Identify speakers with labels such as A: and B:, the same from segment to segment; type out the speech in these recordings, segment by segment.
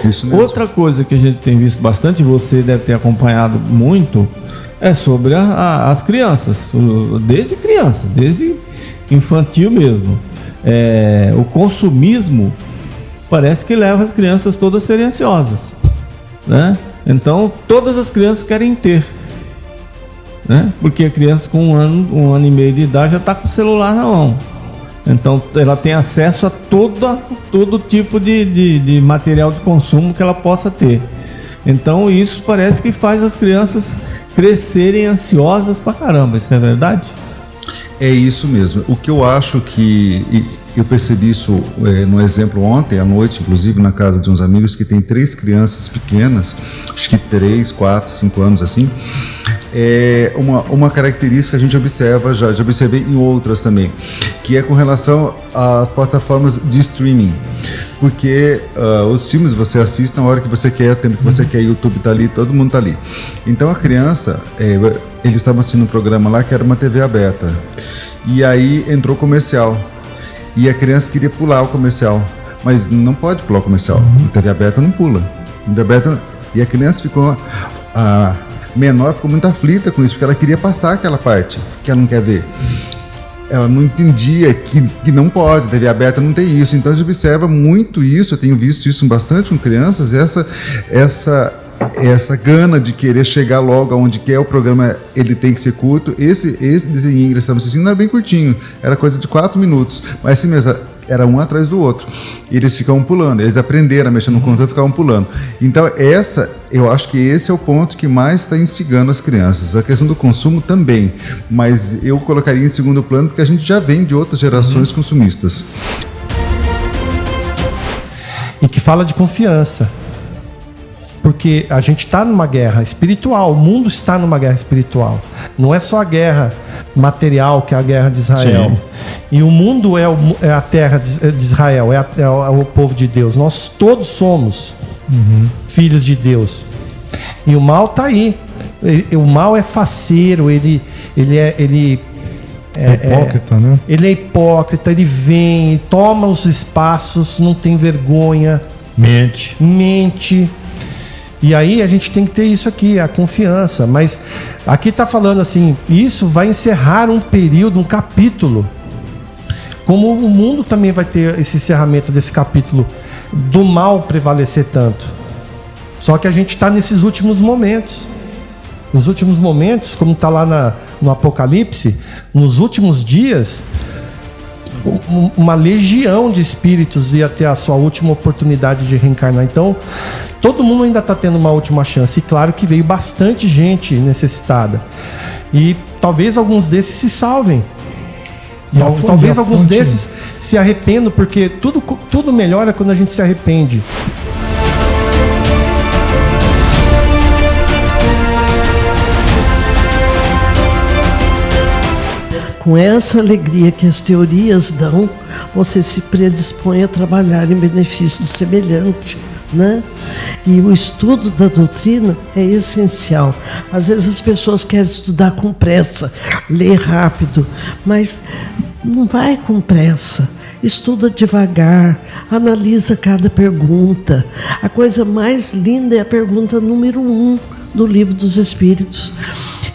A: Isso mesmo.
B: Outra coisa que a gente tem visto bastante, você deve ter acompanhado muito, é sobre as crianças, desde infantil mesmo. O consumismo parece que leva as crianças todas a serem ansiosas, né? Então todas as crianças querem ter, né? Porque a criança com um ano e meio de idade já está com o celular na mão. Então ela tem acesso a todo tipo de material de consumo que ela possa ter. Então isso parece que faz as crianças crescerem ansiosas pra caramba. Isso é verdade?
A: É isso mesmo. O que eu acho que... Eu percebi isso no exemplo ontem à noite, inclusive na casa de uns amigos que tem 3 crianças pequenas, acho que 3, 4, 5 anos assim. É uma característica que a gente observa, já observei em outras também, que é com relação às plataformas de streaming. Porque os filmes você assiste na hora que você quer, o tempo que você quer, YouTube tá ali, todo mundo tá ali. Então a criança, eles estavam assistindo um programa lá que era uma TV aberta. E aí entrou comercial. E a criança queria pular o comercial, mas não pode pular o comercial. TV aberta não pula. TV aberta, e a criança ficou, a menor ficou muito aflita com isso, porque ela queria passar aquela parte que ela não quer ver. Ela não entendia que não pode, TV aberta não tem isso. Então a gente observa muito isso, eu tenho visto isso bastante com crianças, essa gana de querer chegar logo aonde quer, o programa ele tem que ser curto. Esse desenho que eles estavam assistindo não era bem curtinho, era coisa de 4 minutos, mas assim mesmo, era um atrás do outro, e eles ficavam pulando, eles aprenderam a mexer no controle e ficavam pulando. Então eu acho que esse é o ponto que mais está instigando as crianças. A questão do consumo também, mas eu colocaria em segundo plano porque a gente já vem de outras gerações consumistas.
C: E que fala de confiança. Porque a gente está numa guerra espiritual, o mundo está numa guerra espiritual. Não é só a guerra material, que é a guerra de Israel. Sim. E o mundo é a terra de Israel, é o povo de Deus. Nós todos somos filhos de Deus. E o mal está aí. O mal é faceiro, ele é
D: hipócrita, né?
C: Ele é hipócrita, ele vem, toma os espaços, não tem vergonha. Mente. E aí a gente tem que ter isso aqui, a confiança. Mas aqui está falando assim, isso vai encerrar um período, um capítulo. Como o mundo também vai ter esse encerramento desse capítulo do mal prevalecer tanto. Só que a gente está nesses últimos momentos. Nos últimos momentos, como está lá no Apocalipse, nos últimos dias, uma legião de espíritos ia ter a sua última oportunidade de reencarnar. Então, todo mundo ainda está tendo uma última chance. E claro que veio bastante gente necessitada. E talvez alguns desses se salvem. Talvez alguns desses se arrependam, porque tudo melhora quando a gente se arrepende.
E: Com essa alegria que as teorias dão, você se predispõe a trabalhar em benefício do semelhante, né? E o estudo da doutrina é essencial. Às vezes as pessoas querem estudar com pressa, ler rápido, mas não vai com pressa. Estuda devagar, analisa cada pergunta. A coisa mais linda é a pergunta número 1 do Livro dos Espíritos.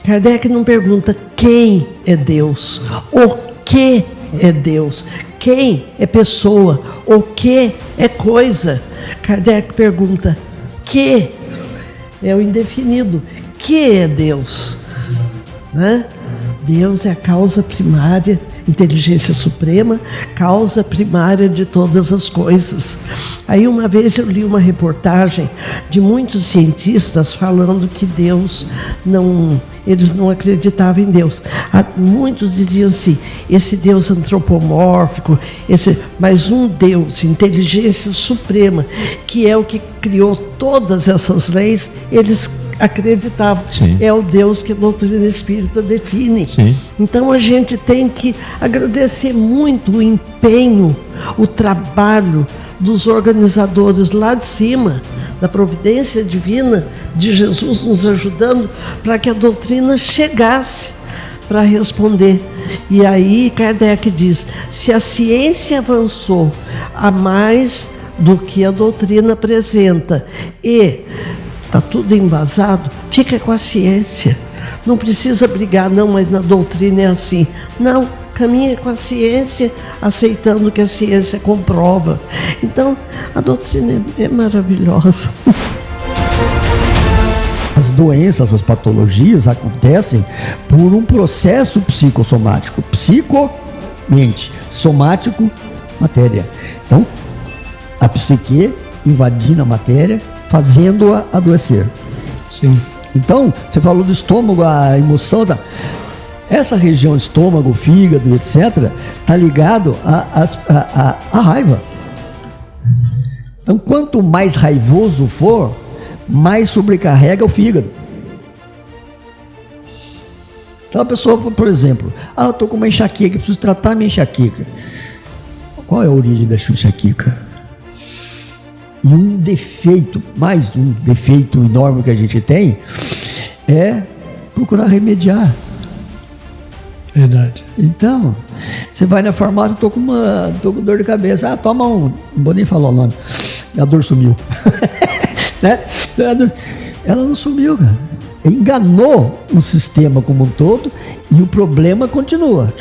E: Kardec não pergunta quem é Deus, o que é Deus, quem é pessoa, o que é coisa. Kardec pergunta que é o indefinido, que é Deus, né? Deus é a causa primária, inteligência suprema, causa primária de todas as coisas. Aí uma vez eu li uma reportagem de muitos cientistas falando que eles não acreditavam em Deus. Muitos diziam assim, esse Deus antropomórfico, mas um Deus, inteligência suprema, que é o que criou todas essas leis, eles acreditavam. Sim. É o Deus que a doutrina espírita define. Sim. Então a gente tem que agradecer muito o empenho, o trabalho dos organizadores lá de cima, da providência divina de Jesus nos ajudando para que a doutrina chegasse para responder. E aí Kardec diz, se a ciência avançou a mais do que a doutrina apresenta. E está tudo embasado, fica com a ciência. Não precisa brigar, não, mas na doutrina é assim. Não, caminha com a ciência, aceitando que a ciência comprova. Então, a doutrina é maravilhosa.
F: As doenças, as patologias acontecem por um processo psicossomático. Mente, somático, matéria. Então, a psique invadindo a matéria, fazendo-a adoecer.
D: Sim.
F: Então, você falou do estômago, a emoção, tá? Essa região, estômago, fígado, etc., está ligado à raiva. Então, quanto mais raivoso for, mais sobrecarrega o fígado. Então a pessoa, por exemplo, eu estou com uma enxaqueca, preciso tratar minha enxaqueca. Qual é a origem da enxaqueca? E um defeito, mais um defeito enorme que a gente tem, é procurar remediar.
D: Verdade.
F: Então, você vai na farmácia, tô com dor de cabeça. Toma não vou nem falar o nome. A dor sumiu. Né? Ela não sumiu, cara. Enganou o sistema como um todo e o problema continua.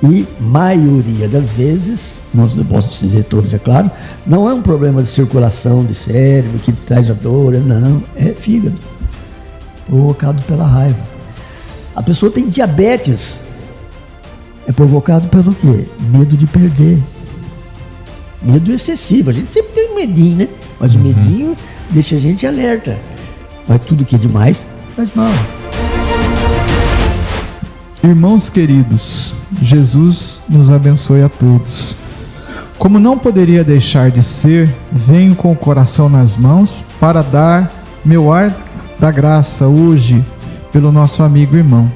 F: E maioria das vezes, não posso dizer todos, é claro, não é um problema de circulação de cérebro que traz a dor, não, é fígado, provocado pela raiva. A pessoa tem diabetes, é provocado pelo quê? Medo de perder. Medo excessivo, a gente sempre tem um medinho, né? Mas o medinho deixa a gente alerta. Mas tudo que é demais faz mal.
D: Irmãos queridos, Jesus nos abençoe a todos. Como não poderia deixar de ser, venho com o coração nas mãos para dar meu ar da graça hoje pelo nosso amigo irmão.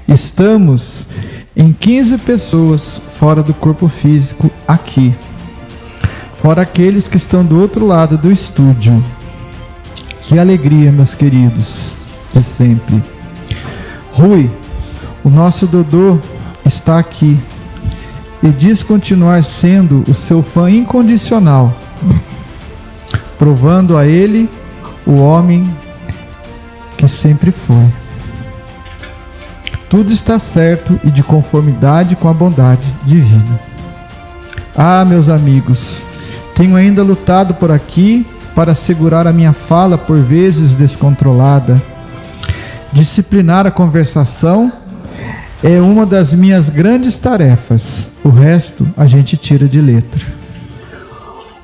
D: Estamos em 15 pessoas fora do corpo físico aqui, fora aqueles que estão do outro lado do estúdio. Que alegria, meus queridos, de sempre. Rui, o nosso Dodô está aqui e diz continuar sendo o seu fã incondicional, provando a ele o homem que sempre foi. Tudo está certo e de conformidade com a bondade divina. Ah, meus amigos, tenho ainda lutado por aqui para segurar a minha fala por vezes descontrolada. Disciplinar a conversação é uma das minhas grandes tarefas. O resto a gente tira de letra.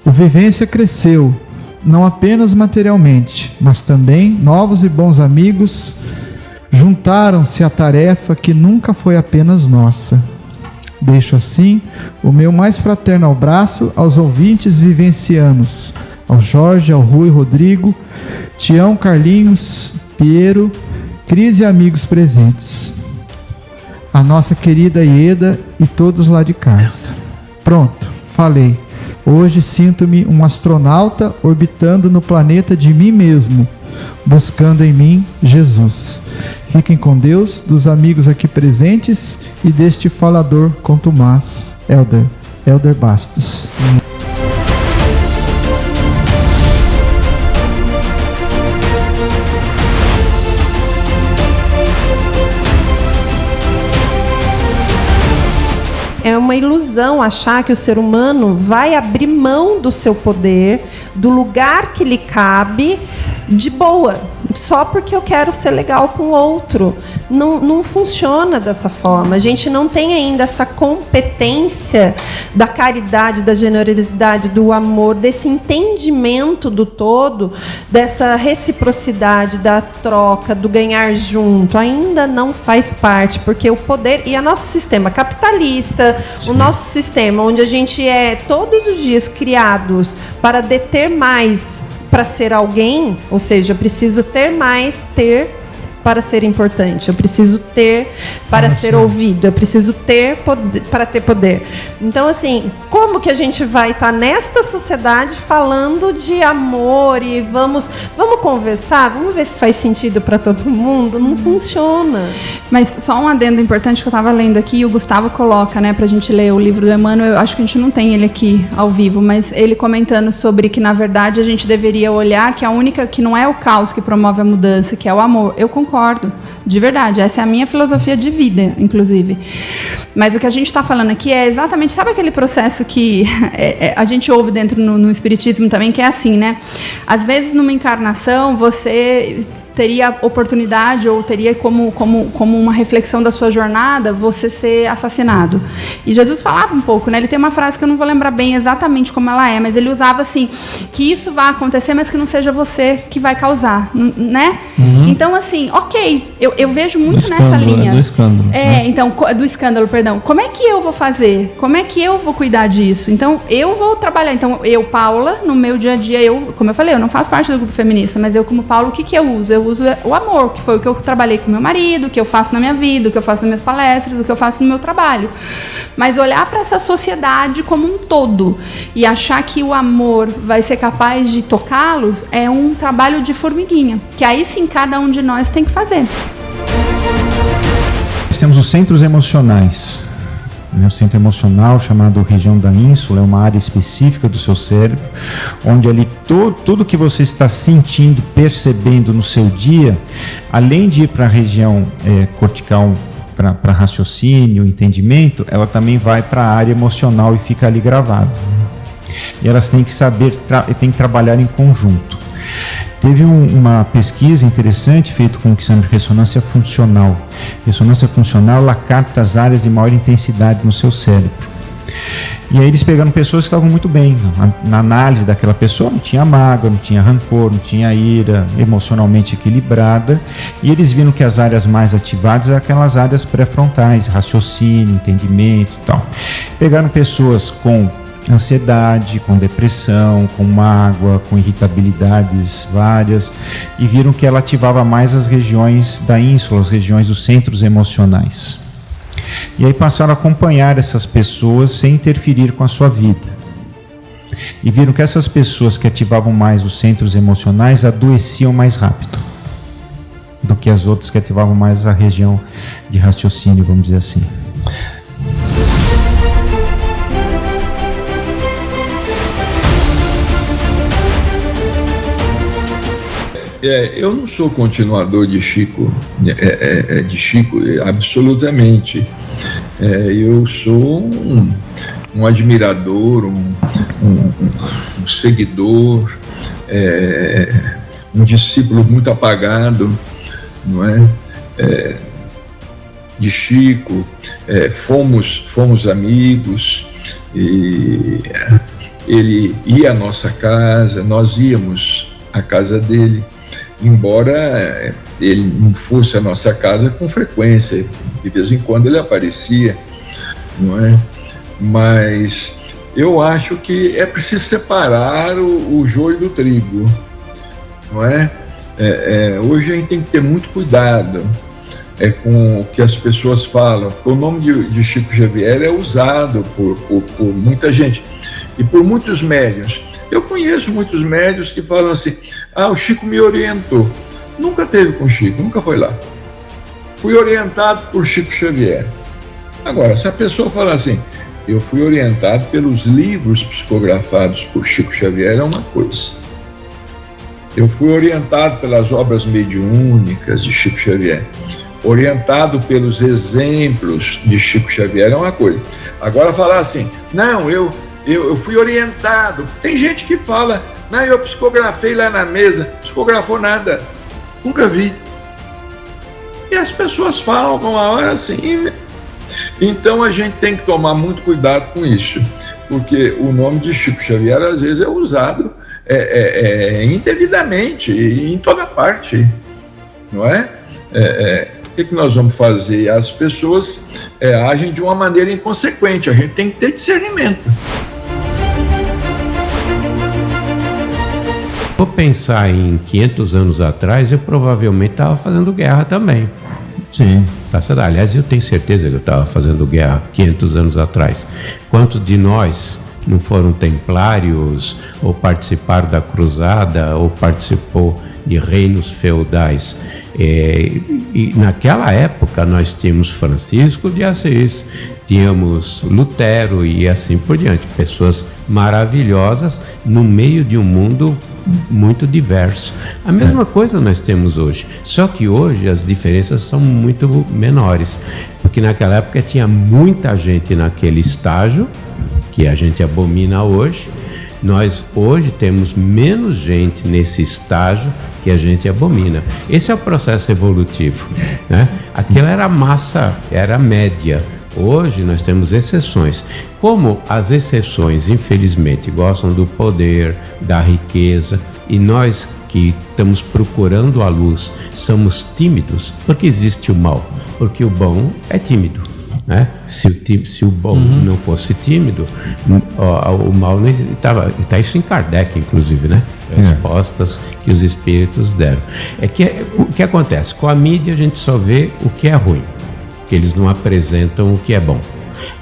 D: O Vivência cresceu, não apenas materialmente, mas também novos e bons amigos juntaram-se à tarefa que nunca foi apenas nossa. Deixo assim o meu mais fraterno abraço aos ouvintes vivencianos, ao Jorge, ao Rui, Rodrigo, Tião, Carlinhos, Piero, Cris e amigos presentes. A nossa querida Ieda e todos lá de casa. Pronto, falei. Hoje sinto-me um astronauta orbitando no planeta de mim mesmo, buscando em mim Jesus. Fiquem com Deus, dos amigos aqui presentes e deste falador contumaz, Elder Bastos.
G: É uma ilusão achar que o ser humano vai abrir mão do seu poder, do lugar que lhe cabe, de boa, só porque eu quero ser legal com o outro. Não funciona dessa forma. A gente não tem ainda essa competência da caridade, da generosidade, do amor, desse entendimento do todo, dessa reciprocidade, da troca, do ganhar junto. Ainda não faz parte, porque o poder e o nosso sistema capitalista, sim, o nosso sistema onde a gente é todos os dias criados para deter mais, para ser alguém, ou seja, preciso ter mais, ter para ser importante, eu preciso ter para ser ouvido, eu preciso ter poder, para ter poder. Então, assim, como que a gente vai estar nesta sociedade falando de amor e vamos conversar, vamos ver se faz sentido para todo mundo? Não funciona.
H: Mas só um adendo importante que eu estava lendo aqui, o Gustavo coloca, né, pra gente ler o livro do Emmanuel, eu acho que a gente não tem ele aqui ao vivo, mas ele comentando sobre que, na verdade, a gente deveria olhar que a única, que não é o caos que promove a mudança, que é o amor. Eu concordo, de verdade, essa é a minha filosofia de vida, inclusive. Mas o que a gente está falando aqui é exatamente, sabe aquele processo que a gente ouve dentro no Espiritismo também, que é assim, né? Às vezes, numa encarnação, você teria oportunidade ou teria como uma reflexão da sua jornada você ser assassinado. E Jesus falava um pouco, né? Ele tem uma frase que eu não vou lembrar bem exatamente como ela é, mas ele usava assim, que isso vai acontecer, mas que não seja você que vai causar, né? Então, assim, ok, eu vejo muito nessa linha.
B: Do escândalo.
H: Então, do escândalo, perdão. Como é que eu vou fazer? Como é que eu vou cuidar disso? Então, eu vou trabalhar. Então, eu, Paula, no meu dia a dia, como eu falei, eu não faço parte do grupo feminista, mas eu, como Paula, o que eu uso? Eu uso o amor, que foi o que eu trabalhei com meu marido, o que eu faço na minha vida, o que eu faço nas minhas palestras, o que eu faço no meu trabalho. Mas olhar para essa sociedade como um todo e achar que o amor vai ser capaz de tocá-los é um trabalho de formiguinha, que aí sim cada um de nós tem que fazer.
I: Nós temos os centros emocionais. O centro emocional, chamado região da ínsula, é uma área específica do seu cérebro, onde ali tudo que você está sentindo, percebendo no seu dia, além de ir para a região cortical, para raciocínio, entendimento, ela também vai para a área emocional e fica ali gravada. E elas têm que saber, têm que trabalhar em conjunto. Teve uma pesquisa interessante feita com o que chama de ressonância funcional. Ressonância funcional, ela capta as áreas de maior intensidade no seu cérebro. E aí eles pegaram pessoas que estavam muito bem. Na análise daquela pessoa não tinha mágoa, não tinha rancor, não tinha ira, emocionalmente equilibrada. E eles viram que as áreas mais ativadas eram aquelas áreas pré-frontais, raciocínio, entendimento e tal. Pegaram pessoas com ansiedade, com depressão, com mágoa, com irritabilidades várias, e viram que ela ativava mais as regiões da ínsula, as regiões dos centros emocionais. E aí passaram a acompanhar essas pessoas sem interferir com a sua vida. E viram que essas pessoas que ativavam mais os centros emocionais adoeciam mais rápido do que as outras que ativavam mais a região de raciocínio, vamos dizer assim.
J: Eu não sou continuador de Chico, absolutamente. Eu sou um admirador, um seguidor, um discípulo muito apagado, não é? De Chico. Fomos amigos, e ele ia à nossa casa, nós íamos à casa dele. Embora ele não fosse a nossa casa com frequência, de vez em quando ele aparecia, não é? Mas eu acho que é preciso separar o joio do trigo, não é? Hoje a gente tem que ter muito cuidado com o que as pessoas falam, porque o nome de Chico Xavier é usado por muita gente e por muitos médiuns. Eu conheço muitos médiuns que falam assim: o Chico me orientou. Nunca teve com o Chico, nunca foi lá. Fui orientado por Chico Xavier. Agora, se a pessoa fala assim, eu fui orientado pelos livros psicografados por Chico Xavier, é uma coisa. Eu fui orientado pelas obras mediúnicas de Chico Xavier. Orientado pelos exemplos de Chico Xavier é uma coisa. Agora falar assim, não, eu fui orientado. Tem gente que fala, não, eu psicografei lá na mesa. Psicografou nada. Nunca vi. E as pessoas falam alguma hora assim. Então a gente tem que tomar muito cuidado com isso. Porque o nome de Chico Xavier às vezes é usado indevidamente, em toda parte. Não é? O que nós vamos fazer? As pessoas agem de uma maneira inconsequente. A gente tem que ter discernimento.
K: Vou pensar em 500 anos atrás, eu provavelmente estava fazendo guerra também.
I: Sim.
K: Aliás, eu tenho certeza que eu estava fazendo guerra 500 anos atrás. Quantos de nós não foram templários, ou participaram da cruzada, ou participou de reinos feudais? E naquela época nós tínhamos Francisco de Assis, tínhamos Lutero e assim por diante, pessoas maravilhosas no meio de um mundo muito diverso. A mesma coisa nós temos hoje, só que hoje as diferenças são muito menores, porque naquela época tinha muita gente naquele estágio que a gente abomina hoje. Nós hoje temos menos gente nesse estágio que a gente abomina. Esse é o processo evolutivo, né? Aquilo era massa, era média. Hoje nós temos exceções. Como as exceções, infelizmente, gostam do poder, da riqueza, e nós que estamos procurando a luz somos tímidos, porque existe o mal, porque o bom é tímido. Né? Se o bom não fosse tímido, o mal não estava. Está isso em Kardec, inclusive, né? Respostas que os espíritos deram. O que acontece? Com a mídia a gente só vê o que é ruim, que eles não apresentam o que é bom.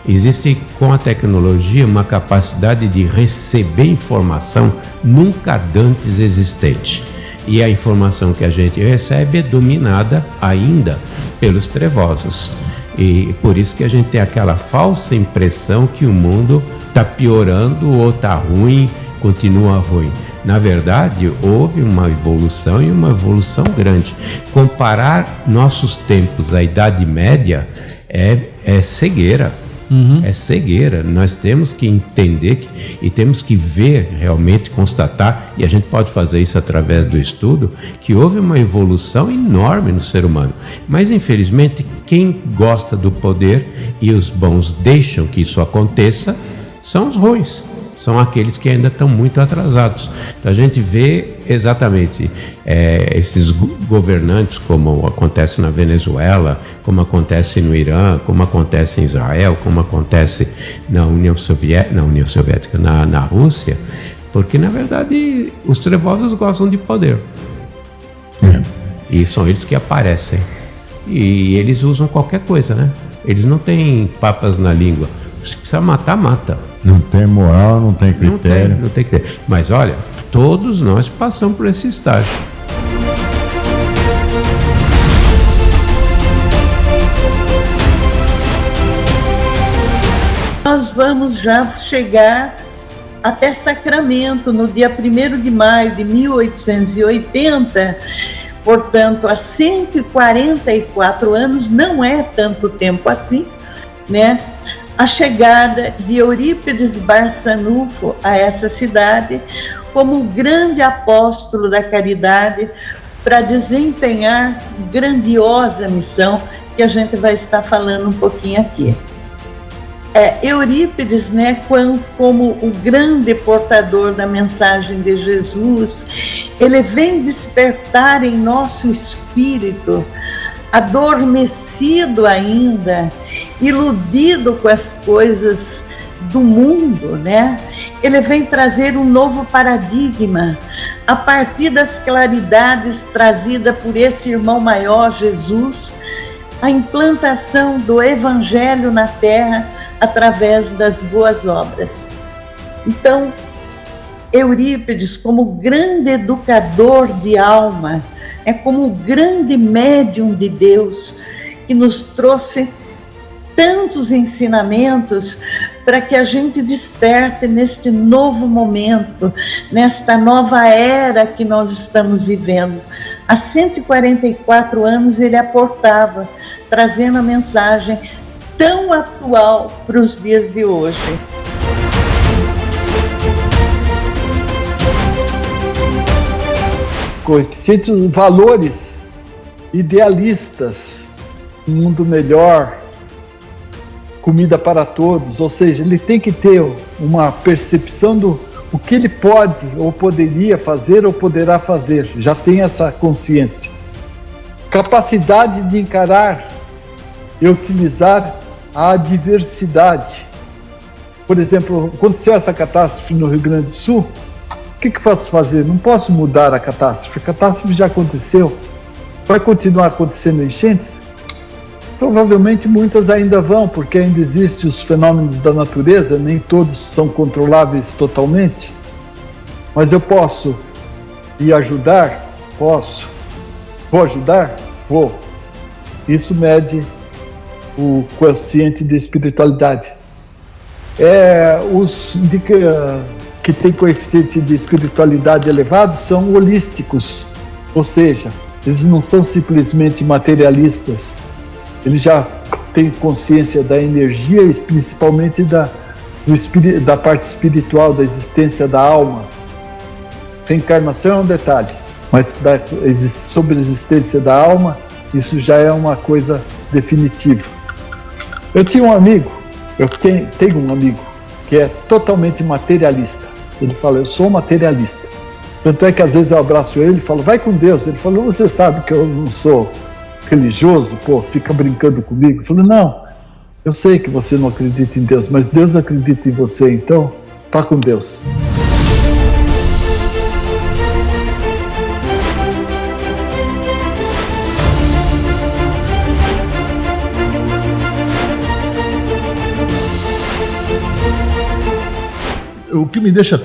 K: Existe com a tecnologia uma capacidade de receber informação nunca antes existente. E a informação que a gente recebe é dominada ainda pelos trevosos. E por isso que a gente tem aquela falsa impressão que o mundo está piorando ou está ruim, continua ruim. Na verdade, houve uma evolução e uma evolução grande. Comparar nossos tempos à Idade Média é cegueira. É cegueira. Nós temos que entender e temos que ver, realmente constatar, e a gente pode fazer isso através do estudo, que houve uma evolução enorme no ser humano. Mas infelizmente quem gosta do poder e os bons deixam que isso aconteça são os ruins, são aqueles que ainda estão muito atrasados. Então a gente vê exatamente esses governantes, como acontece na Venezuela, como acontece no Irã, como acontece em Israel, como acontece na União Soviética, na Rússia, porque na verdade os trevosos gostam de poder. E são eles que aparecem. E eles usam qualquer coisa, né? Eles não têm papas na língua. Se precisa matar, mata.
I: Não tem moral, não tem critério.
K: Não tem critério. Mas olha, todos nós passamos por esse estágio.
L: Nós vamos já chegar até Sacramento no dia 1º de maio de 1880, portanto, há 144 anos, não é tanto tempo assim, né? A chegada de Eurípides Barçanufo a essa cidade como um grande apóstolo da caridade para desempenhar grandiosa missão que a gente vai estar falando um pouquinho aqui. Eurípides, né, como o grande portador da mensagem de Jesus, ele vem despertar em nosso espírito, adormecido ainda, iludido com as coisas do mundo, né? Ele vem trazer um novo paradigma a partir das claridades trazidas por esse irmão maior, Jesus, a implantação do Evangelho na Terra através das boas obras. Então, Eurípides, como grande educador de alma, como grande médium de Deus, que nos trouxe tantos ensinamentos para que a gente desperte neste novo momento, nesta nova era que nós estamos vivendo. Há 144 anos ele aportava, trazendo a mensagem tão atual para os dias de hoje.
M: Coeficientes, valores idealistas, um mundo melhor, comida para todos, ou seja, ele tem que ter uma percepção do o que ele pode ou poderia fazer ou poderá fazer, já tem essa consciência. Capacidade de encarar e utilizar a adversidade. Por exemplo, aconteceu essa catástrofe no Rio Grande do Sul, o que eu posso fazer? Não posso mudar a catástrofe já aconteceu. Vai continuar acontecendo enchentes? Provavelmente muitas ainda vão, porque ainda existem os fenômenos da natureza, nem todos são controláveis totalmente. Mas eu posso ir ajudar? Posso. Vou ajudar? Vou. Isso mede o quociente de espiritualidade. Os que têm coeficiente de espiritualidade elevado são holísticos, ou seja, eles não são simplesmente materialistas, eles já têm consciência da energia e principalmente da parte espiritual, da existência da alma. Reencarnação é um detalhe, mas sobre a existência da alma, isso já é uma coisa definitiva. Eu tenho um amigo que é totalmente materialista. Ele fala, eu sou materialista. Tanto é que às vezes eu abraço ele e falo, vai com Deus. Ele falou, você sabe que eu não sou religioso, fica brincando comigo. Eu falo, não, eu sei que você não acredita em Deus, mas Deus acredita em você, então vá com Deus.
N: O que me deixa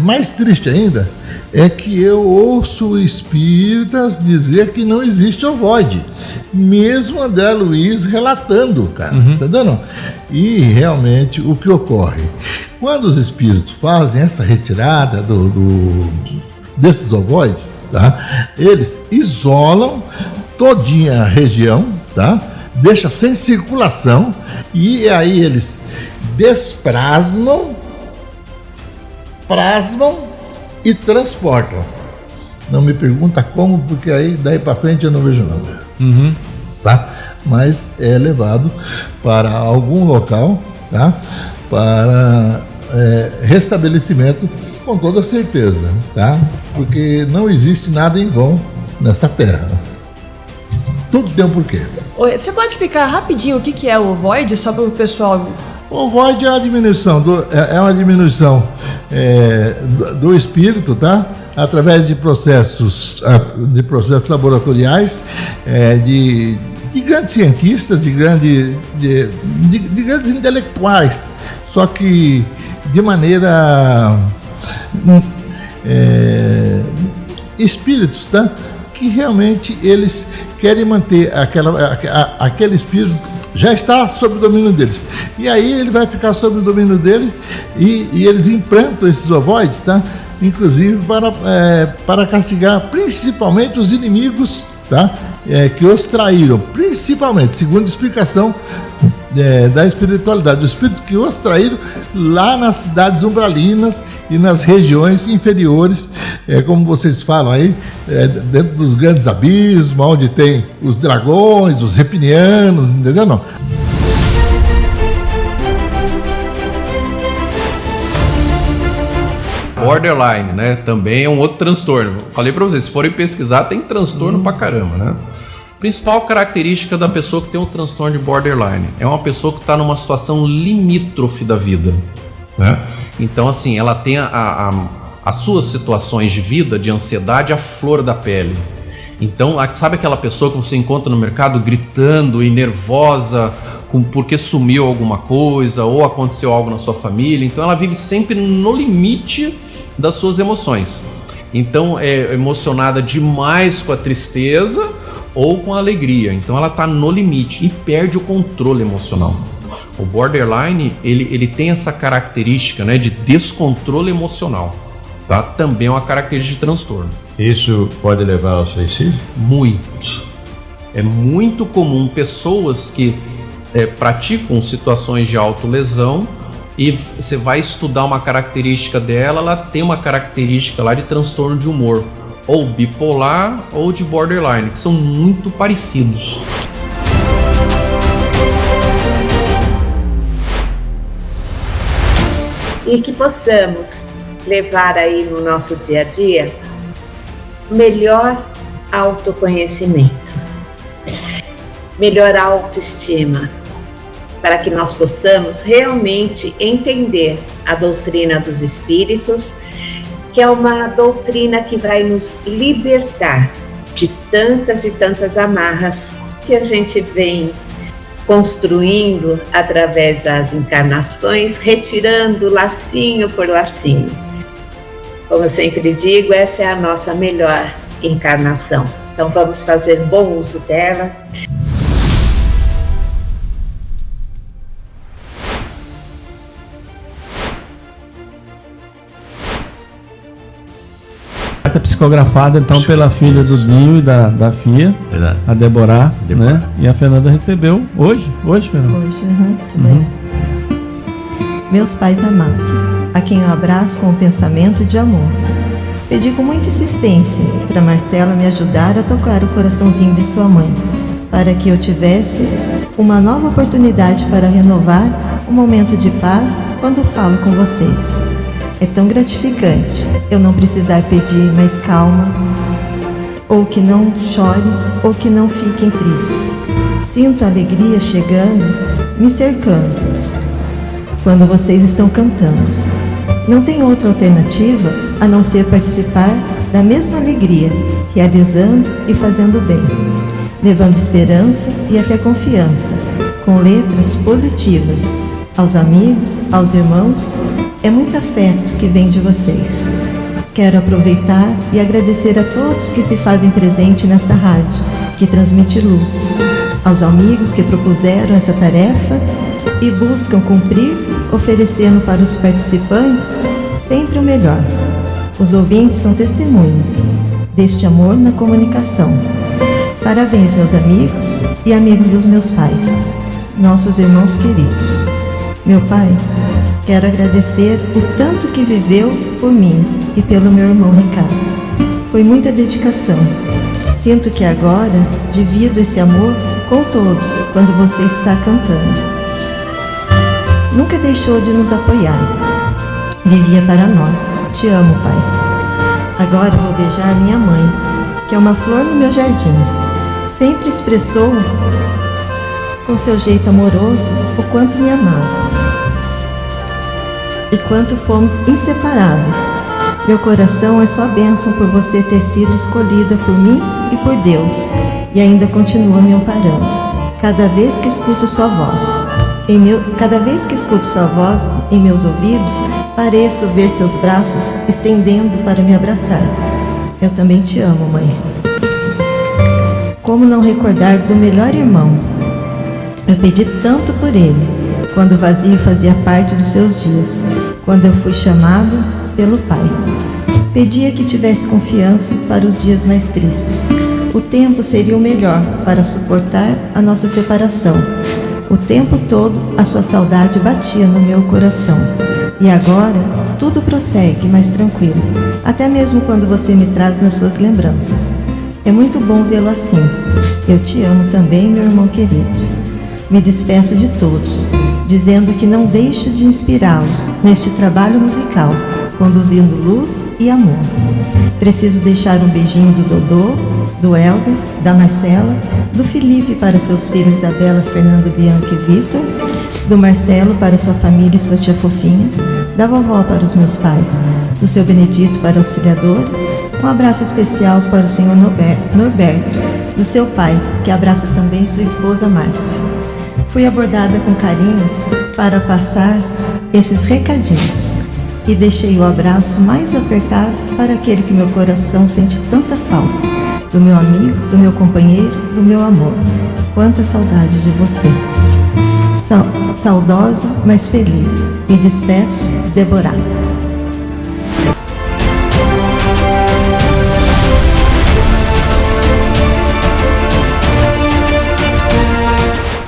N: mais triste ainda é que eu ouço espíritas dizer que não existe ovoide, mesmo André Luiz relatando, cara, tá entendendo? E realmente o que ocorre? Quando os espíritos fazem essa retirada desses ovoides, tá? Eles isolam todinha a região, tá? Deixa sem circulação e aí eles plasmam e transportam. Não me pergunta como, porque aí daí para frente eu não vejo nada. Tá? Mas é levado para algum local, tá? Para restabelecimento com toda certeza, tá? Porque não existe nada em vão nessa terra. Tudo tem um porquê.
O: Você pode explicar rapidinho o que é o ovoide, só para o pessoal...
N: O ovoide é uma diminuição do espírito, tá? Através de processos laboratoriais, de grandes cientistas, de grandes intelectuais, só que de maneira espíritos, tá? Que realmente eles querem manter aquele espírito já está sob o domínio deles. E aí ele vai ficar sob o domínio dele e eles implantam esses ovoides, tá? Inclusive para castigar principalmente os inimigos, tá? Que os traíram, principalmente, segundo a explicação da espiritualidade, do espírito que os traíram lá nas cidades umbralinas e nas regiões inferiores, como vocês falam aí, dentro dos grandes abismos, onde tem os dragões, os reptilianos, entendeu? Não?
P: Borderline, né? Também é um outro transtorno. Falei pra vocês, se forem pesquisar, tem transtorno pra caramba, né? Principal característica da pessoa que tem um transtorno de borderline é uma pessoa que está numa situação limítrofe da vida, né? Então, assim, ela tem as suas situações de vida, de ansiedade, à flor da pele. Então, sabe aquela pessoa que você encontra no mercado gritando e nervosa porque sumiu alguma coisa ou aconteceu algo na sua família? Então, ela vive sempre no limite das suas emoções. Então, é emocionada demais com a tristeza ou com a alegria. Então ela está no limite e perde o controle emocional. O borderline, ele tem essa característica, né, de descontrole emocional, tá? Também é uma característica de transtorno.
Q: Isso pode levar ao suicídio?
P: Muito. É muito comum pessoas que praticam situações de autolesão e você vai estudar uma característica dela, ela tem uma característica lá de transtorno de humor, ou bipolar ou de borderline, que são muito parecidos.
L: E que possamos levar aí no nosso dia a dia melhor autoconhecimento, melhor autoestima, para que nós possamos realmente entender a doutrina dos espíritos
R: que é uma doutrina que vai nos libertar de tantas e tantas amarras que a gente vem construindo através das encarnações, retirando lacinho por lacinho. Como eu sempre digo, essa é a nossa melhor encarnação. Então vamos fazer bom uso dela.
B: Carta psicografada então pela filha do Dinho e da Fia, a Deborah, né? E a Fernanda recebeu hoje, Fernanda?
S: Hoje, de manhã. Meus pais amados, a quem eu abraço com o pensamento de amor. Pedi com muita insistência para Marcela me ajudar a tocar o coraçãozinho de sua mãe, para que eu tivesse uma nova oportunidade para renovar um momento de paz quando falo com vocês. É tão gratificante eu não precisar pedir mais calma, ou que não chore, ou que não fiquem tristes. Sinto a alegria chegando, me cercando, quando vocês estão cantando. Não tem outra alternativa a não ser participar da mesma alegria, realizando e fazendo bem, levando esperança e até confiança, com letras positivas, aos amigos, aos irmãos. É muito afeto que vem de vocês. Quero aproveitar e agradecer a todos que se fazem presente nesta rádio, que transmite luz, aos amigos que propuseram essa tarefa e buscam cumprir, oferecendo para os participantes sempre o melhor. Os ouvintes são testemunhas deste amor na comunicação. Parabéns, meus amigos e amigos dos meus pais, nossos irmãos queridos. Meu pai, quero agradecer o tanto que viveu por mim e pelo meu irmão Ricardo. Foi muita dedicação. Sinto que agora divido esse amor com todos quando você está cantando. Nunca deixou de nos apoiar. Vivia para nós. Te amo, pai. Agora vou beijar minha mãe, que é uma flor no meu jardim. Sempre expressou com seu jeito amoroso o quanto me amava e quanto fomos inseparáveis. Meu coração é só bênção por você ter sido escolhida por mim e por Deus, e ainda continua me amparando. Cada vez que escuto sua voz em meus ouvidos, pareço ver seus braços estendendo para me abraçar. Eu também te amo, mãe. Como não recordar do melhor irmão? Eu pedi tanto por ele, quando o vazio fazia parte dos seus dias, quando eu fui chamada pelo Pai. Pedia que tivesse confiança para os dias mais tristes. O tempo seria o melhor para suportar a nossa separação. O tempo todo a sua saudade batia no meu coração. E agora tudo prossegue mais tranquilo, até mesmo quando você me traz nas suas lembranças. É muito bom vê-lo assim. Eu te amo também, meu irmão querido. Me despeço de todos, dizendo que não deixo de inspirá-los neste trabalho musical, conduzindo luz e amor. Preciso deixar um beijinho do Dodô, do Helder, da Marcela, do Felipe para seus filhos Isabela, Fernando, Bianca e Vitor, do Marcelo para sua família e sua tia fofinha, da vovó para os meus pais, do seu Benedito para o auxiliador. Um abraço especial para o senhor Norberto, do seu pai, que abraça também sua esposa Márcia. Fui abordada com carinho para passar esses recadinhos e deixei o abraço mais apertado para aquele que meu coração sente tanta falta, do meu amigo, do meu companheiro, do meu amor. Quanta saudade de você. Saudosa, mas feliz. Me despeço, Deborah.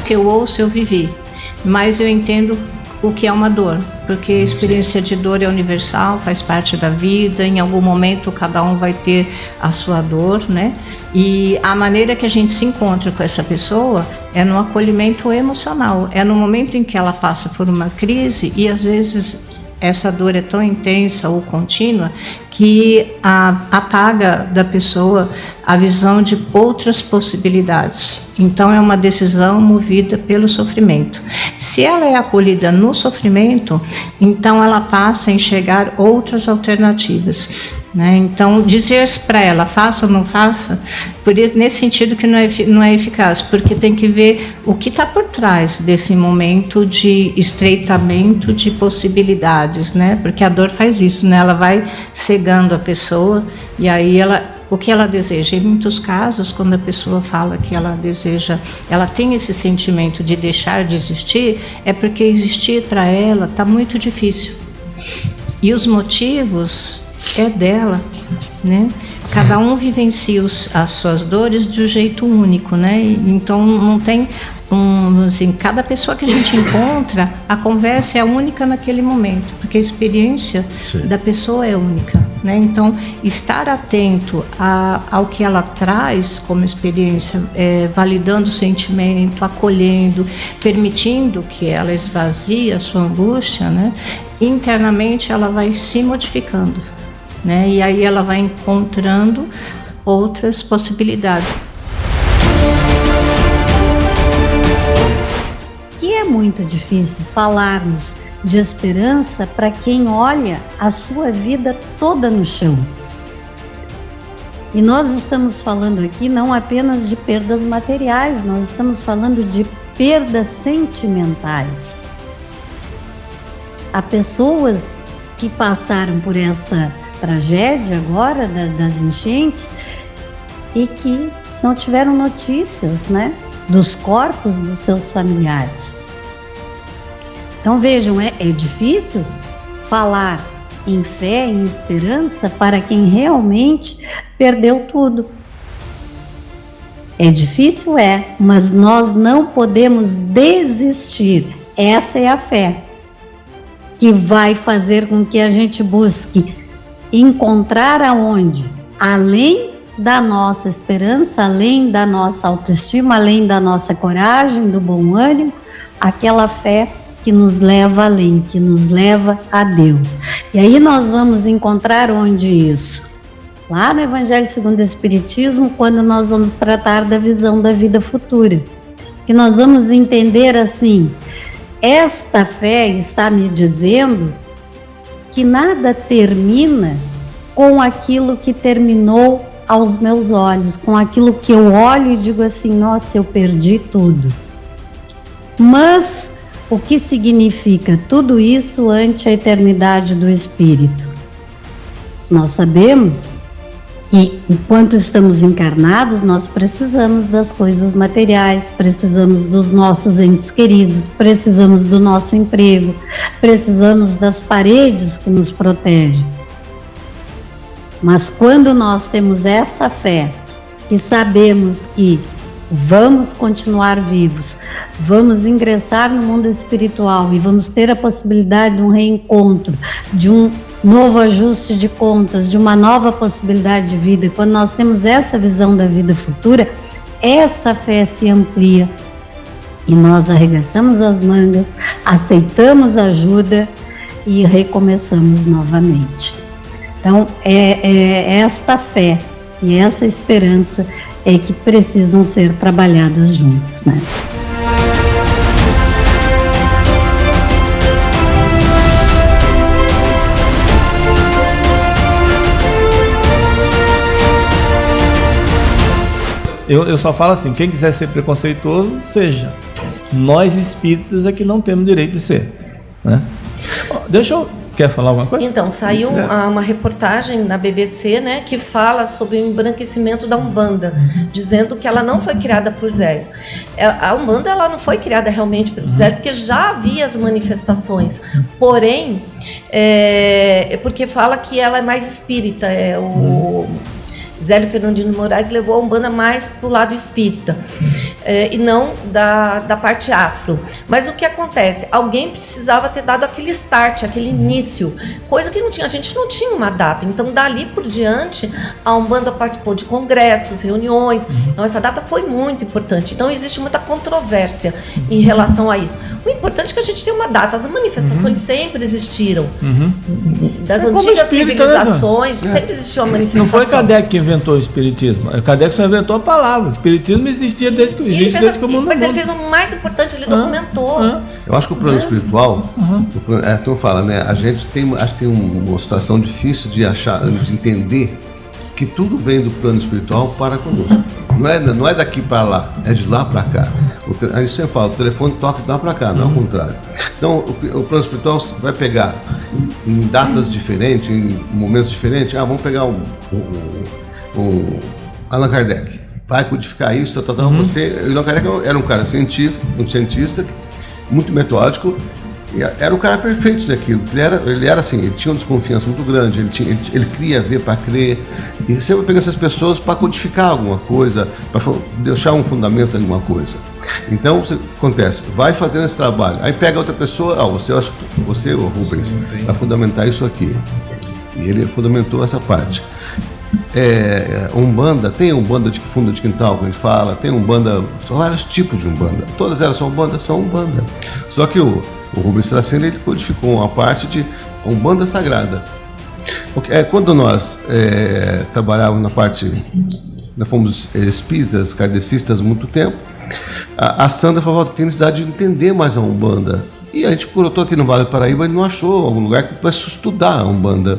T: Que eu ouço, eu vivi, mas eu entendo o que é uma dor, porque a experiência de dor é universal, faz parte da vida. Em algum momento cada um vai ter a sua dor, né? E a maneira que a gente se encontra com essa pessoa é no acolhimento emocional, é no momento em que ela passa por uma crise e às vezes essa dor é tão intensa ou contínua que apaga da pessoa a visão de outras possibilidades. Então é uma decisão movida pelo sofrimento. Se ela é acolhida no sofrimento, então ela passa a enxergar outras alternativas. Né? Então, dizer para ela, faça ou não faça, por isso, nesse sentido que não é eficaz, porque tem que ver o que está por trás desse momento de estreitamento de possibilidades, né? Porque a dor faz isso, né? Ela vai cegando a pessoa e aí o que ela deseja. Em muitos casos, quando a pessoa fala que ela deseja, ela tem esse sentimento de deixar de existir, é porque existir para ela está muito difícil. E os motivos é dela, né? Cada um vivencia as suas dores de um jeito único, né? Então não tem assim, cada pessoa que a gente encontra, a conversa é única naquele momento, porque a experiência da pessoa é única, né? Então estar atento ao que ela traz como experiência, validando o sentimento, acolhendo, permitindo que ela esvazie a sua angústia, né? Internamente ela vai se modificando, né? E aí ela vai encontrando outras possibilidades.
U: Que é muito difícil falarmos de esperança para quem olha a sua vida toda no chão. E nós estamos falando aqui não apenas de perdas materiais, nós estamos falando de perdas sentimentais. Há pessoas que passaram por essa tragédia agora das enchentes e que não tiveram notícias, né, dos corpos dos seus familiares. Então vejam, é difícil falar em fé, em esperança para quem realmente perdeu tudo. É difícil, mas nós não podemos desistir. Essa é a fé que vai fazer com que a gente busque encontrar aonde, além da nossa esperança, além da nossa autoestima, além da nossa coragem, do bom ânimo, aquela fé que nos leva além, que nos leva a Deus. E aí nós vamos encontrar onde isso? Lá no Evangelho segundo o Espiritismo, quando nós vamos tratar da visão da vida futura, que nós vamos entender assim, esta fé está me dizendo que nada termina com aquilo que terminou aos meus olhos, com aquilo que eu olho e digo assim, nossa, eu perdi tudo. Mas o que significa tudo isso ante a eternidade do Espírito? Nós sabemos que enquanto estamos encarnados, nós precisamos das coisas materiais, precisamos dos nossos entes queridos, precisamos do nosso emprego, precisamos das paredes que nos protegem. Mas quando nós temos essa fé, que sabemos que vamos continuar vivos, vamos ingressar no mundo espiritual e vamos ter a possibilidade de um reencontro, de um novo ajuste de contas, de uma nova possibilidade de vida, e quando nós temos essa visão da vida futura, essa fé se amplia e nós arregaçamos as mangas, aceitamos ajuda e recomeçamos novamente. Então, esta fé e essa esperança é que precisam ser trabalhadas juntas, né?
B: Eu só falo assim, quem quiser ser preconceituoso, seja. Nós espíritas é que não temos direito de ser, né? Quer falar alguma coisa?
V: Então, saiu uma reportagem na BBC, né, que fala sobre o embranquecimento da Umbanda, dizendo que ela não foi criada por Zélio. A Umbanda ela não foi criada realmente por Zélio, porque já havia as manifestações. Porém, porque fala que ela é mais espírita. O Zélio Fernandino Moraes levou a Umbanda mais para o lado espírita, e não da parte afro. Mas o que acontece? Alguém precisava ter dado aquele start, aquele início, coisa que não tinha, a gente não tinha uma data. Então, dali por diante, a Umbanda participou de congressos, reuniões. Então, essa data foi muito importante. Então, existe muita controvérsia em relação a isso. O importante é que a gente tem uma data. As manifestações sempre existiram. Das antigas civilizações, sempre existiu a manifestação.
B: Não foi Kardec que inventou o espiritismo. Kardec só inventou a palavra. O espiritismo existia desde que existe desde que o mundo
V: mas
B: é
V: ele
B: mundo.
V: fez o mais importante, ele documentou.
A: Eu acho que o plano espiritual, tu fala, né? A gente acho que tem uma situação difícil de achar, de entender que tudo vem do plano espiritual para conosco. Não é daqui para lá, é de lá para cá. A gente sempre fala, o telefone toca de lá para cá, não é o contrário. Então, o plano espiritual vai pegar em datas diferentes, em momentos diferentes. Vamos pegar o Allan Kardec. Vai codificar isso, Allan Kardec era um cara científico, um cientista, muito metódico, e era o cara perfeito daquilo. Ele era assim, ele tinha uma desconfiança muito grande, ele queria ver para crer, e sempre pega essas pessoas para codificar alguma coisa, para deixar um fundamento em alguma coisa. Então, o que acontece? Vai fazendo esse trabalho, aí pega outra pessoa, você, o Rubens, vai fundamentar isso aqui. E ele fundamentou essa parte. Umbanda, tem Umbanda de fundo de quintal que a gente fala, tem Umbanda, são vários tipos de Umbanda. Todas elas são Umbanda. Só que o Rubens Tracena, ele codificou uma parte de Umbanda sagrada. Quando nós trabalhávamos na parte, nós fomos espíritas, kardecistas há muito tempo, a Sandra falou, tem necessidade de entender mais a Umbanda. E a gente procurou aqui no Vale do Paraíba e não achou algum lugar que pudesse estudar a Umbanda.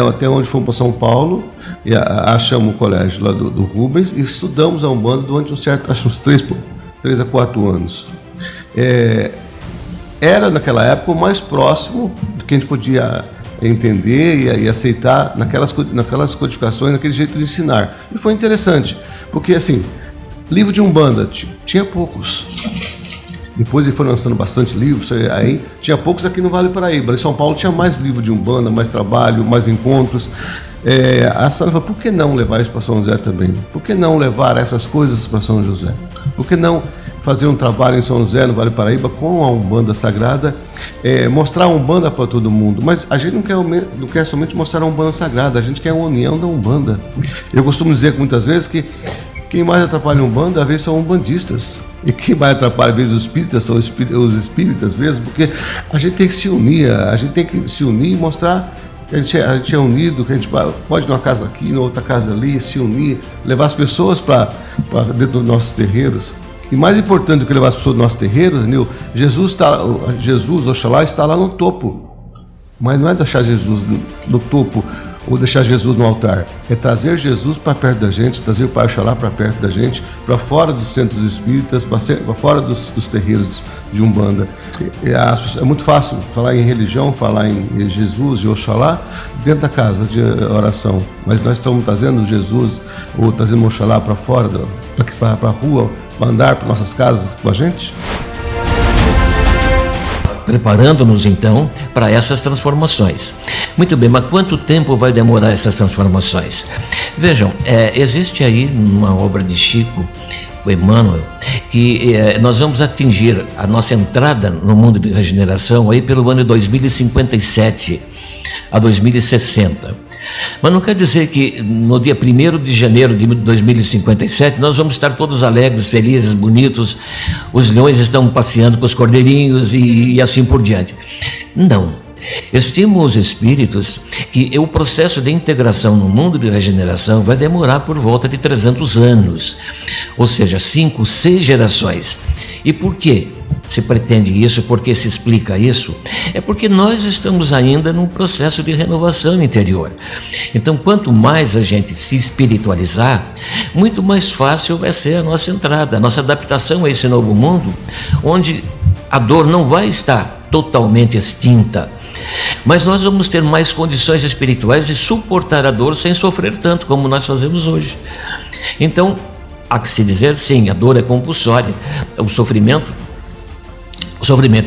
A: Até onde fomos para São Paulo, e achamos o colégio lá do Rubens e estudamos a Umbanda durante uns 3 a 4 anos. Era naquela época o mais próximo do que a gente podia entender e aceitar naquelas codificações, naquele jeito de ensinar. E foi interessante, porque assim, livro de Umbanda tinha poucos. Depois eles foram lançando bastante livros, aí tinha poucos aqui no Vale do Paraíba. Em São Paulo tinha mais livro de Umbanda, mais trabalho, mais encontros. A Sandra falou, por que não levar isso para São José também? Por que não levar essas coisas para São José? Por que não fazer um trabalho em São José, no Vale do Paraíba, com a Umbanda Sagrada, mostrar a Umbanda para todo mundo? Mas a gente não quer somente mostrar a Umbanda Sagrada, a gente quer a união da Umbanda. Eu costumo dizer muitas vezes que quem mais atrapalha a Umbanda, às vezes, são umbandistas. E quem mais atrapalha, às vezes, os espíritas, são os espíritas mesmo, porque a gente tem que se unir, e mostrar que a gente é unido, que a gente pode ir numa casa aqui, na outra casa ali, se unir, levar as pessoas para dentro dos nossos terreiros. E mais importante do que levar as pessoas dos nossos terreiros, Jesus, Oxalá, está lá no topo. Mas não é deixar Jesus no topo, ou deixar Jesus no altar, é trazer Jesus para perto da gente, trazer o Pai Oxalá para perto da gente, para fora dos centros espíritas, para fora dos terreiros de Umbanda. É muito fácil falar em religião, falar em Jesus e Oxalá dentro da casa de oração, mas nós estamos trazendo Jesus ou trazendo Oxalá para fora, para a rua, para andar para nossas casas com a gente.
C: Preparando-nos então para essas transformações. Muito bem, mas quanto tempo vai demorar essas transformações? Vejam, existe aí uma obra de Chico, o Emmanuel, que nós vamos atingir a nossa entrada no mundo de regeneração aí pelo ano de 2057 a 2060. Mas não quer dizer que no dia 1º de janeiro de 2057 nós vamos estar todos alegres, felizes, bonitos, os leões estão passeando com os cordeirinhos e assim por diante. Não. Estimo os espíritos que o processo de integração no mundo de regeneração vai demorar por volta de 300 anos, ou seja, 5, 6 gerações. E por quê? Se pretende isso, por que se explica isso? É porque nós estamos ainda num processo de renovação interior. Então, quanto mais a gente se espiritualizar, muito mais fácil vai ser a nossa entrada, a nossa adaptação a esse novo mundo, onde a dor não vai estar totalmente extinta, mas nós vamos ter mais condições espirituais de suportar a dor sem sofrer tanto como nós fazemos hoje. Então, há que se dizer, sim, a dor é compulsória, o sofrimento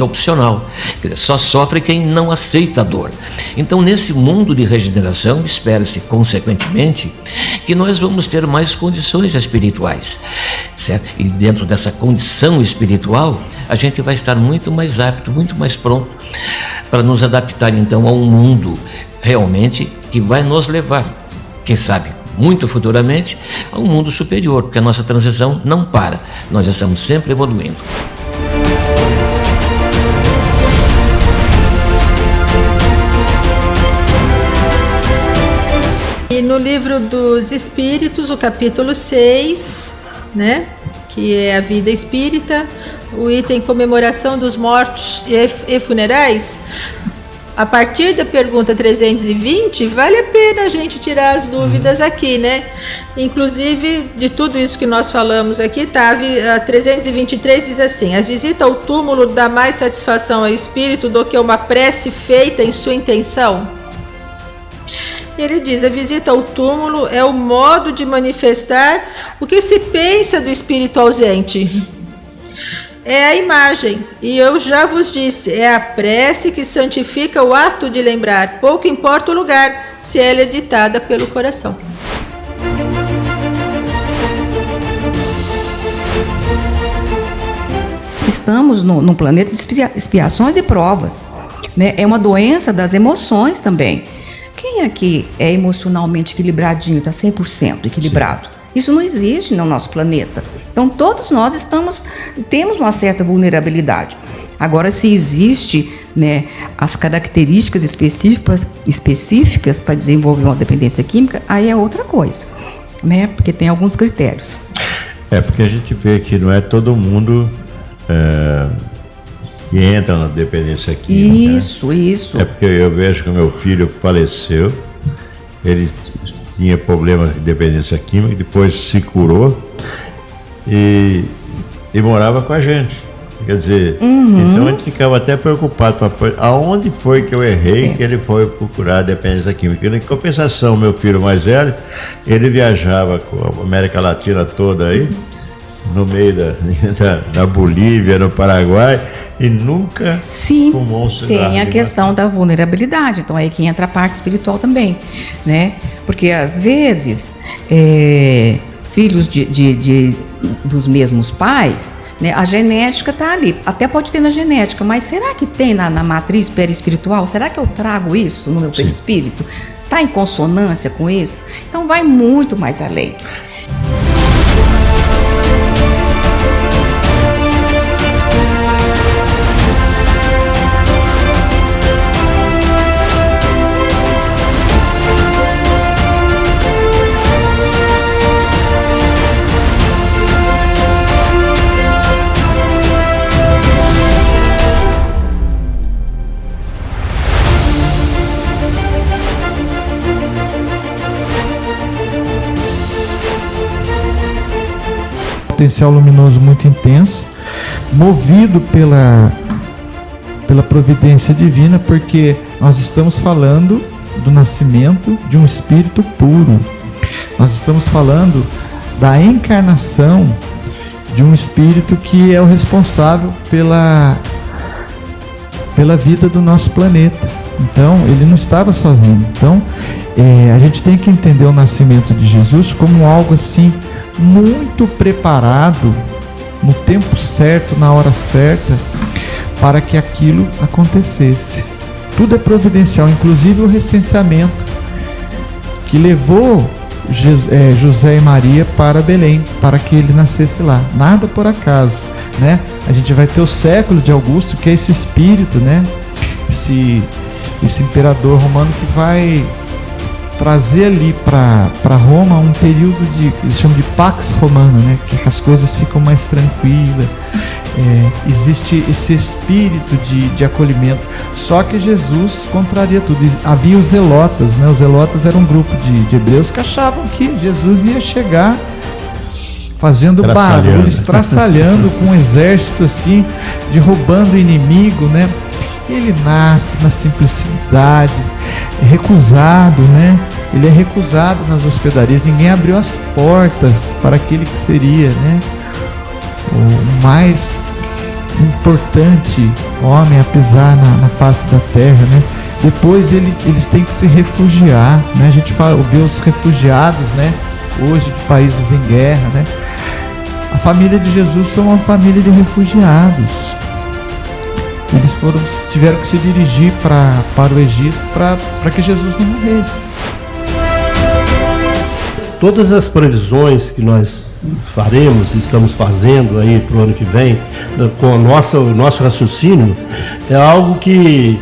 C: é opcional, quer dizer, só sofre quem não aceita a dor. Então, nesse mundo de regeneração, espera-se, consequentemente, que nós vamos ter mais condições espirituais, certo? E dentro dessa condição espiritual, a gente vai estar muito mais apto, muito mais pronto para nos adaptar, então, a um mundo realmente que vai nos levar, quem sabe, muito futuramente, a um mundo superior, porque a nossa transição não para, nós estamos sempre evoluindo.
W: E no livro dos Espíritos, o capítulo 6, né,
E: que é a vida espírita, o item comemoração dos mortos e funerais. A partir da pergunta 320, vale a pena a gente tirar as dúvidas aqui, né? Inclusive, de tudo isso que nós falamos aqui, tá? A 323 diz assim: a visita ao túmulo dá mais satisfação ao espírito do que uma prece feita em sua intenção? E ele diz: a visita ao túmulo é o modo de manifestar o que se pensa do espírito ausente. É a imagem, e eu já vos disse, é a prece que santifica o ato de lembrar, pouco importa o lugar, se ela é ditada pelo coração.
F: Estamos num planeta de expiações e provas, né? É uma doença das emoções também. Quem aqui é emocionalmente equilibradinho, está 100% equilibrado? Sim. Isso não existe no nosso planeta. Então, todos nós temos uma certa vulnerabilidade. Agora, se existe, né, as características específicas para desenvolver uma dependência química, aí é outra coisa, né? Porque tem alguns critérios.
Q: Porque a gente vê que não é todo mundo que entra na dependência química. Isso. É porque eu vejo que o meu filho faleceu, ele tinha problema de dependência química, depois se curou e morava com a gente. Quer dizer, então a gente ficava até preocupado, aonde foi que eu errei que ele foi procurar a dependência química. Em compensação, meu filho mais velho, ele viajava com a América Latina toda aí, no meio da Bolívia, no Paraguai, e nunca fumou um cigarro.
F: Tem a questão da vulnerabilidade, então aí que entra a parte espiritual também, né? Porque às vezes filhos dos mesmos pais, né, a genética está ali, até pode ter na genética, mas será que tem na matriz perispiritual? Será que eu trago isso no meu perispírito? Está em consonância com isso? Então vai muito mais além.
D: Potencial luminoso muito intenso, movido pela providência divina, porque nós estamos falando do nascimento de um espírito puro. Nós estamos falando da encarnação de um espírito que é o responsável pela vida do nosso planeta. Então, ele não estava sozinho. Então, a gente tem que entender o nascimento de Jesus como algo assim muito preparado, no tempo certo, na hora certa, para que aquilo acontecesse. Tudo é providencial, inclusive o recenseamento que levou José e Maria para Belém, para que ele nascesse lá. Nada por acaso, né? A gente vai ter o século de Augusto, que é esse espírito, né? Esse imperador romano que vai trazer ali para Roma um período eles chamam de Pax Romana, né? Que as coisas ficam mais tranquilas, existe esse espírito de acolhimento. Só que Jesus contraria tudo. Havia os zelotas, né? Os zelotas eram um grupo de hebreus que achavam que Jesus ia chegar fazendo barulho, estraçalhando com um exército assim, derrubando o inimigo, né? Ele nasce na simplicidade, recusado, né? Ele é recusado nas hospedarias. Ninguém abriu as portas para aquele que seria, né, o mais importante homem a pisar na face da terra, né? Depois eles têm que se refugiar, né? A gente vê os refugiados, né, hoje de países em guerra, né? A família de Jesus foi uma família de refugiados. Eles tiveram que se dirigir para o Egito para que Jesus não morresse.
W: Todas as previsões que nós estamos fazendo aí para o ano que vem, com o nosso raciocínio, é algo que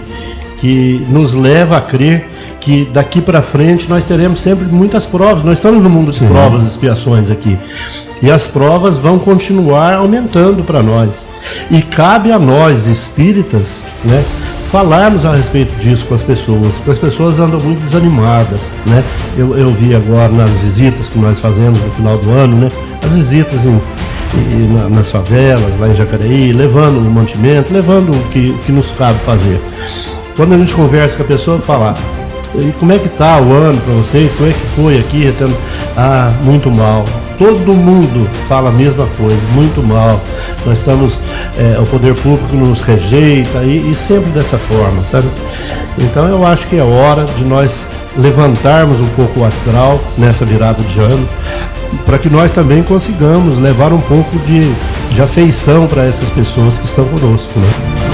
W: nos leva a crer que daqui para frente nós teremos sempre muitas provas. Nós estamos no mundo de provas e expiações aqui. E as provas vão continuar aumentando para nós. E cabe a nós, espíritas, né, falarmos a respeito disso com as pessoas, porque as pessoas andam muito desanimadas, né? Eu vi agora nas visitas que nós fazemos no final do ano, né, as visitas nas favelas, lá em Jacareí, levando o mantimento, levando o que nos cabe fazer. Quando a gente conversa com a pessoa, fala: e como é que tá o ano para vocês? Como é que foi aqui? Muito mal. Todo mundo fala a mesma coisa, muito mal. Nós estamos, o poder público nos rejeita e sempre dessa forma, sabe? Então eu acho que é hora de nós levantarmos um pouco o astral nessa virada de ano, para que nós também consigamos levar um pouco de afeição para essas pessoas que estão conosco, né?